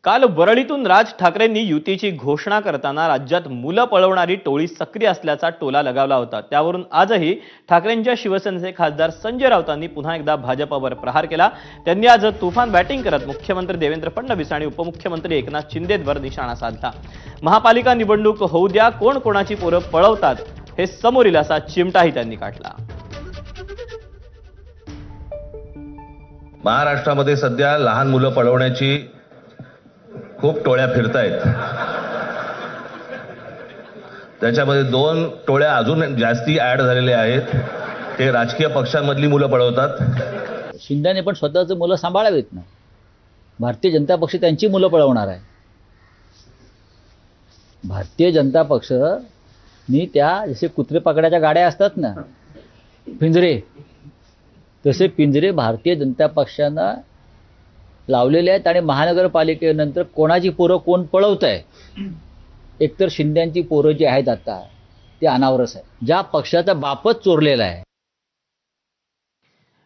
काल वरळीतून राज ठाकरेंनी युतीची घोषणा करताना राज्यात मुलं पळवणारी टोळी सक्रिय असल्याचा टोला लगावला होता। त्यावरून आजही ठाकरेंच्या शिवसेनेचे खासदार संजय राऊतांनी पुन्हा एकदा भाजपवर प्रहार केला। त्यांनी आज तुफान बॅटिंग करत मुख्यमंत्री देवेंद्र फडणवीस आणि उपमुख्यमंत्री एकनाथ शिंदेंवर निशाणा साधला। महापालिका निवडणूक होऊ द्या, कोण कोणाची पोरं पळवतात हे समोर येईल असा चिमटाही त्यांनी काढला। महाराष्ट्रामध्ये सध्या लहान मुलं पळवण्याची खूप टोळ्या फिरतायत। त्याच्यामध्ये 2 टोळ्या अजून जास्ती ऍड झालेल्या आहेत। ते राजकीय पक्षांमधली मुलं पळवतात। शिंदेने पण स्वतःची मुलं सांभाळावीत ना। भारतीय जनता पक्ष त्यांची मुलं पळवणार आहे। भारतीय जनता पक्ष नी त्या जसे कुत्रे पकडायच्या गाड्या असतात ना, पिंजरे, तसे पिंजरे भारतीय जनता पक्षानं लावलेले आहेत। आणि महानगरपालिकेनंतर कोणाची पोरं कोण पळवत आहे, एकतर शिंद्यांची पोरं जी आहेत आता ते अनावरच आहे, ज्या पक्षाचा बापच चोरलेला आहे।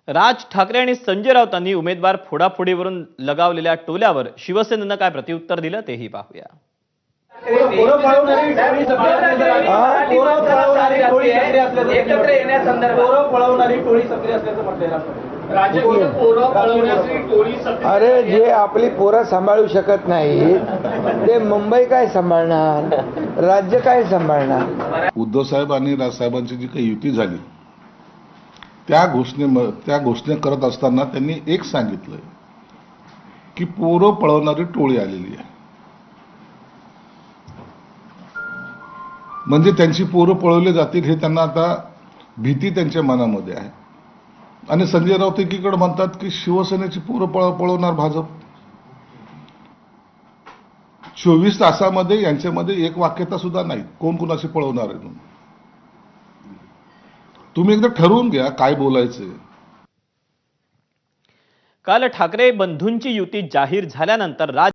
राज ठाकरे आणि संजय राऊतांनी उमेदवार फोडाफोडीवरून लगावलेल्या टोल्यावर शिवसेनेनं काय प्रत्युत्तर दिलं तेही पाहूया। अरे जे आपली पोरं सांभाळू शकत नाही ते मुंबई काय सांभाळणार, राज्य काय सांभाळणार। उद्धव साहेब आणि राजसाहेबांची जी काही युती झाली त्या घोषणे करत असताना त्यांनी एक सांगितलंय की पोरं पळवणारी टोळी आलेली आहे। म्हणजे त्यांची पोरं पळवले जातील हे त्यांना आता भीती त्यांच्या मनामध्ये आहे। आणि संजय राऊत एकीकडे म्हणतात की शिवसेनेची पोरं पळवणार भाजप। 24 तासामध्ये यांच्यामध्ये एक वाक्यता सुद्धा नाही कोण कुणाची पळवणार आहे म्हणून। तुम्ही एकदा ठरवून घ्या काय बोलायचंय। काल ठाकरे बंधूंची युती जाहीर झाल्यानंतर राज